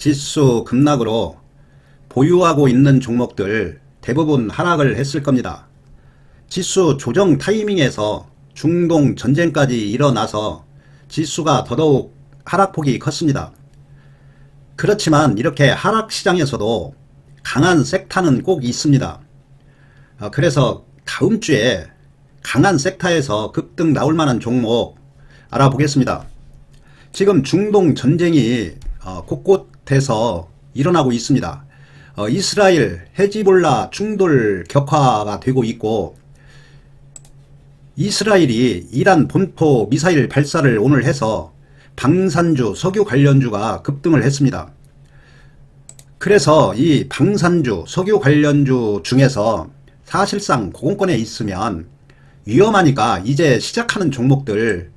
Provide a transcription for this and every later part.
지수 급락으로 보유하고 있는 종목들 대부분 하락을 했을 겁니다. 지수 조정 타이밍에서 중동 전쟁까지 일어나서 지수가 더더욱 하락폭이 컸습니다. 그렇지만 이렇게 하락 시장에서도 강한 섹타는 꼭 있습니다. 그래서 다음 주에 강한 섹타에서 급등 나올 만한 종목 알아보겠습니다. 지금 중동 전쟁이 곳곳에서 일어나고 있습니다. 이스라엘, 헤즈볼라 충돌 격화가 되고 있고, 이스라엘이 이란 본토 미사일 발사를 오늘 해서 방산주, 석유 관련주가 급등을 했습니다. 그래서 이 방산주, 석유 관련주 중에서 사실상 고공권에 있으면 위험하니까 이제 시작하는 종목들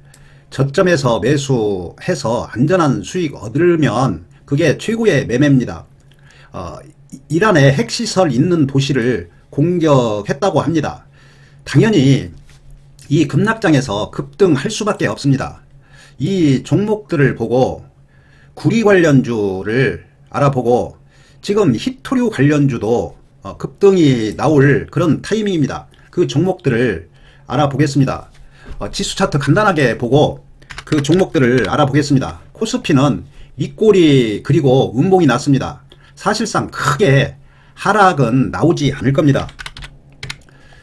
저점에서 매수해서 안전한 수익 얻으면 그게 최고의 매매입니다. 이란의 핵시설 있는 도시를 공격했다고 합니다. 당연히 이 급락장에서 급등할 수밖에 없습니다. 이 종목들을 보고 구리 관련주를 알아보고 지금 히토류 관련주도 급등이 나올 그런 타이밍입니다. 그 종목들을 알아보겠습니다. 지수 차트 간단하게 보고 그 종목들을 알아보겠습니다. 코스피는 윗꼬리 그리고 음봉이 났습니다. 사실상 크게 하락은 나오지 않을 겁니다.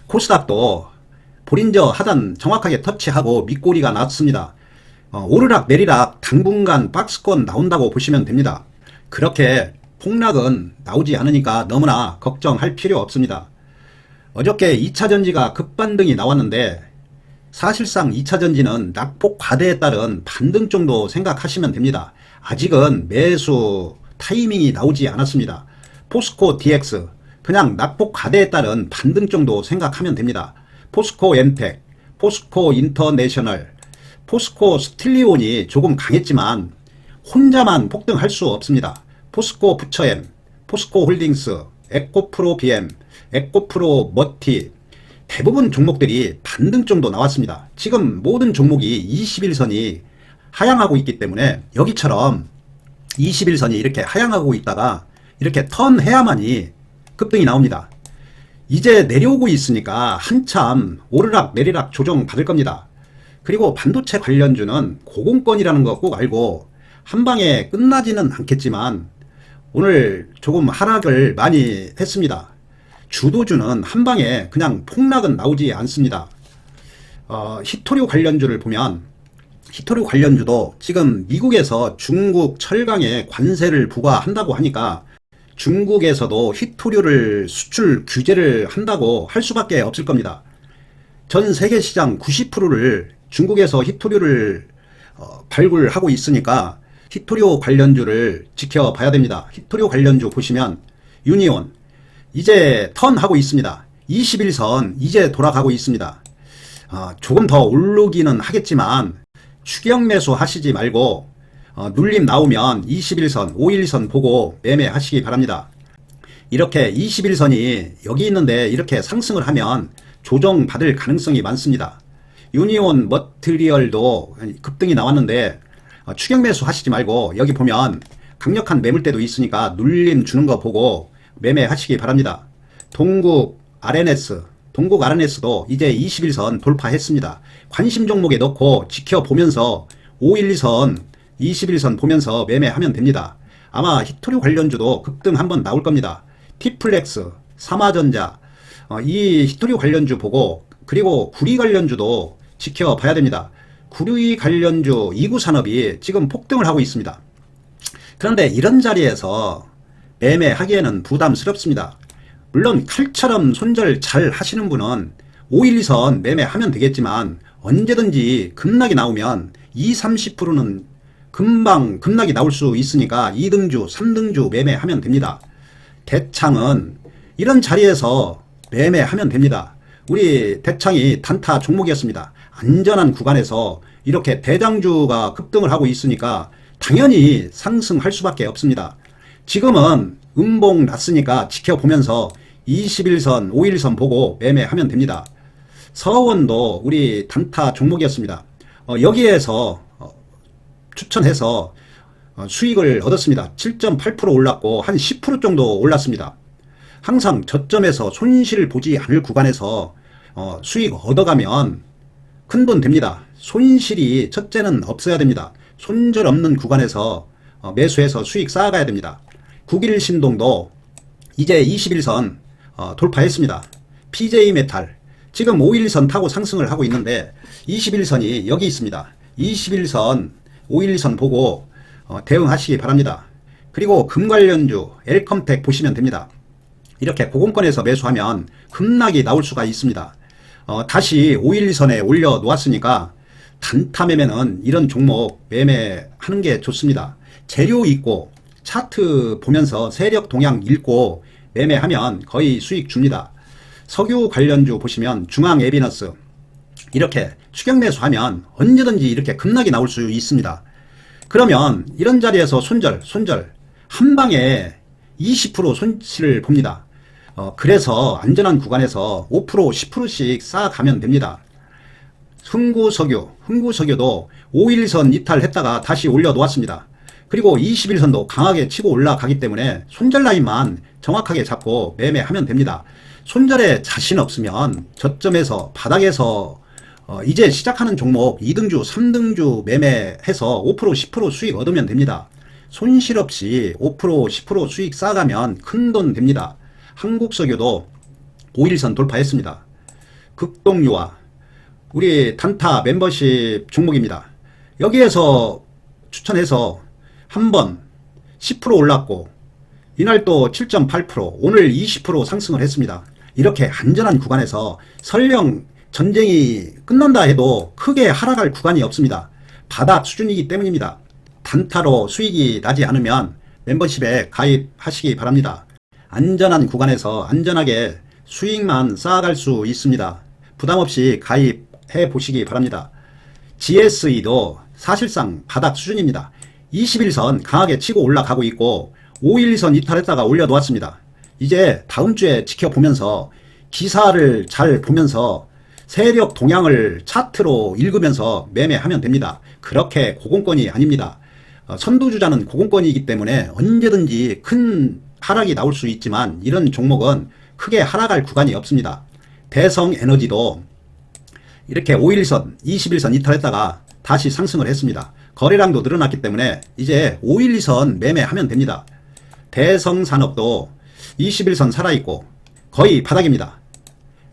코스닥도 볼린저 하단 정확하게 터치하고 밑꼬리가 났습니다. 오르락 내리락 당분간 박스권 나온다고 보시면 됩니다. 그렇게 폭락은 나오지 않으니까 너무나 걱정할 필요 없습니다. 어저께 2차전지가 급반등이 나왔는데 사실상 2차전지는 낙폭 과대에 따른 반등 정도 생각하시면 됩니다. 아직은 매수 타이밍이 나오지 않았습니다. 포스코 DX 그냥 낙폭 과대에 따른 반등 정도 생각하면 됩니다. 포스코 엔텍, 포스코 인터내셔널, 포스코 스틸리온이 조금 강했지만 혼자만 폭등할 수 없습니다. 포스코 부처엠, 포스코 홀딩스, 에코프로 BM, 에코프로 머티 대부분 종목들이 반등 정도 나왔습니다. 지금 모든 종목이 21선이 하향하고 있기 때문에 여기처럼 21선이 이렇게 하향하고 있다가 이렇게 턴해야만이 급등이 나옵니다. 이제 내려오고 있으니까 한참 오르락 내리락 조정 받을 겁니다. 그리고 반도체 관련주는 고공권이라는 거 꼭 알고 한방에 끝나지는 않겠지만 오늘 조금 하락을 많이 했습니다. 주도주는 한방에 그냥 폭락은 나오지 않습니다. 히토류 관련주를 보면 히토류 관련주도 지금 미국에서 중국 철강에 관세를 부과한다고 하니까 중국에서도 히토류를 수출 규제를 한다고 할 수밖에 없을 겁니다. 전 세계 시장 90%를 중국에서 히토류를 발굴하고 있으니까 히토류 관련주를 지켜봐야 됩니다. 히토류 관련주 보시면 유니온 이제 턴하고 있습니다. 21선 이제 돌아가고 있습니다. 조금 더 오르기는 하겠지만 추격 매수 하시지 말고 눌림 나오면 21선, 5일선 보고 매매하시기 바랍니다. 이렇게 21선이 여기 있는데 이렇게 상승을 하면 조정 받을 가능성이 많습니다. 유니온 머티리얼도 급등이 나왔는데 추격 매수 하시지 말고 여기 보면 강력한 매물대도 있으니까 눌림 주는 거 보고 매매하시기 바랍니다. 동국 RNS도 이제 21선 돌파했습니다. 관심 종목에 넣고 지켜보면서 512선, 21선 보면서 매매하면 됩니다. 아마 히토류 관련주도 급등 한번 나올 겁니다. 티플렉스, 삼화전자, 이 히토류 관련주 보고 그리고 구리 관련주도 지켜봐야 됩니다. 구리 관련주 이구산업이 지금 폭등을 하고 있습니다. 그런데 이런 자리에서 매매하기에는 부담스럽습니다. 물론 칼처럼 손절 잘 하시는 분은 512선 매매하면 되겠지만 언제든지 급락이 나오면 20, 30%는 금방 급락이 나올 수 있으니까 2등주, 3등주 매매하면 됩니다. 대창은 이런 자리에서 매매하면 됩니다. 우리 대창이 단타 종목이었습니다. 안전한 구간에서 이렇게 대장주가 급등을 하고 있으니까 당연히 상승할 수밖에 없습니다. 지금은 음봉 났으니까 지켜보면서 21선, 5일선 보고 매매하면 됩니다. 서원도 우리 단타 종목이었습니다. 여기에서 추천해서 수익을 얻었습니다. 7.8% 올랐고 한 10% 정도 올랐습니다. 항상 저점에서 손실을 보지 않을 구간에서 수익 얻어가면 큰돈 됩니다. 손실이 첫째는 없어야 됩니다. 손절 없는 구간에서 매수해서 수익 쌓아가야 됩니다. 9일 신동도 이제 21선 돌파했습니다. PJ메탈 지금 5일선 타고 상승을 하고 있는데 21선이 여기 있습니다. 21선 5일선 보고 대응하시기 바랍니다. 그리고 금관련주 엘컴텍 보시면 됩니다. 이렇게 고공권에서 매수하면 급락이 나올 수가 있습니다. 다시 5일선에 올려 놓았으니까 단타 매매는 이런 종목 매매하는 게 좋습니다. 재료 있고 차트 보면서 세력 동향 읽고 매매하면 거의 수익 줍니다. 석유 관련주 보시면 중앙 에비너스 이렇게 추격 매수하면 언제든지 이렇게 급락이 나올 수 있습니다. 그러면 이런 자리에서 손절 한 방에 20% 손실을 봅니다. 그래서 안전한 구간에서 5% 10%씩 쌓아가면 됩니다. 흥구석유도 5일선 이탈했다가 다시 올려 놓았습니다. 그리고 21선도 강하게 치고 올라가기 때문에 손절 라인만 정확하게 잡고 매매하면 됩니다. 손절에 자신 없으면 저점에서 바닥에서 이제 시작하는 종목 2등주 3등주 매매해서 5% 10% 수익 얻으면 됩니다. 손실 없이 5% 10% 수익 쌓아가면 큰돈 됩니다. 한국석유도 5일선 돌파했습니다. 극동유화 우리 단타 멤버십 종목입니다. 여기에서 추천해서 한번 10% 올랐고 이날 또 7.8% 오늘 20% 상승을 했습니다. 이렇게 안전한 구간에서 설령 전쟁이 끝난다 해도 크게 하락할 구간이 없습니다. 바닥 수준이기 때문입니다. 단타로 수익이 나지 않으면 멤버십에 가입하시기 바랍니다. 안전한 구간에서 안전하게 수익만 쌓아갈 수 있습니다. 부담없이 가입해 보시기 바랍니다. GSE도 사실상 바닥 수준입니다. 21선 강하게 치고 올라가고 있고 5일선 이탈했다가 올려놓았습니다. 이제 다음 주에 지켜보면서 기사를 잘 보면서 세력 동향을 차트로 읽으면서 매매하면 됩니다. 그렇게 고공권이 아닙니다. 선두주자는 고공권이기 때문에 언제든지 큰 하락이 나올 수 있지만 이런 종목은 크게 하락할 구간이 없습니다. 대성에너지도 이렇게 5일선 21선 이탈했다가 다시 상승을 했습니다. 거래량도 늘어났기 때문에 이제 5일선 매매하면 됩니다. 대성산업도 21선 살아있고 거의 바닥입니다.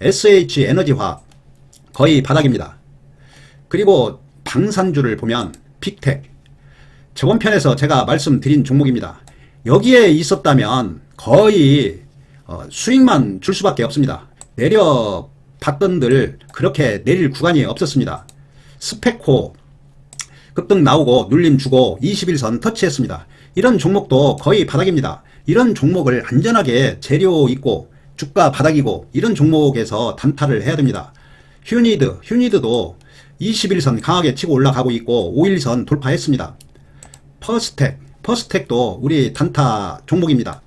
SH에너지화학 거의 바닥입니다. 그리고 방산주를 보면 빅텍 저번 편에서 제가 말씀드린 종목입니다. 여기에 있었다면 거의 수익만 줄 수밖에 없습니다. 내려봤던들 그렇게 내릴 구간이 없었습니다. 스페코 급등 나오고 눌림 주고 21선 터치했습니다. 이런 종목도 거의 바닥입니다. 이런 종목을 안전하게 재료 있고 주가 바닥이고 이런 종목에서 단타를 해야 됩니다. 휴니드도 21선 강하게 치고 올라가고 있고 5일선 돌파했습니다. 퍼스텍도 우리 단타 종목입니다.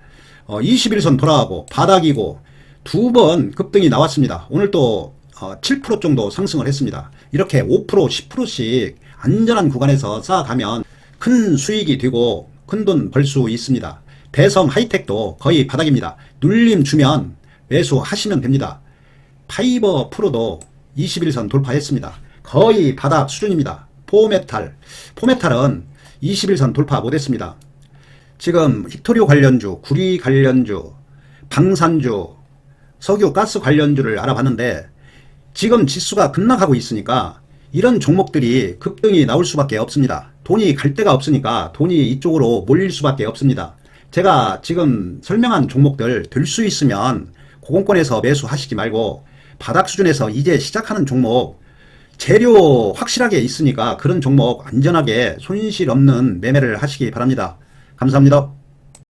21선 돌아가고 바닥이고 두 번 급등이 나왔습니다. 오늘 또 7% 정도 상승을 했습니다. 이렇게 5% 10%씩 안전한 구간에서 쌓아가면 큰 수익이 되고 큰 돈 벌 수 있습니다. 대성 하이텍도 거의 바닥입니다. 눌림 주면 매수하시면 됩니다. 파이버 프로도 21선 돌파했습니다. 거의 바닥 수준입니다. 포메탈은 21선 돌파 못했습니다. 지금 빅토리오 관련주, 구리 관련주, 방산주, 석유 가스 관련주를 알아봤는데 지금 지수가 급락하고 있으니까 이런 종목들이 급등이 나올 수밖에 없습니다. 돈이 갈 데가 없으니까 돈이 이쪽으로 몰릴 수밖에 없습니다. 제가 지금 설명한 종목들 들 수 있으면 고공권에서 매수하시지 말고 바닥 수준에서 이제 시작하는 종목 재료 확실하게 있으니까 그런 종목 안전하게 손실 없는 매매를 하시기 바랍니다. 감사합니다.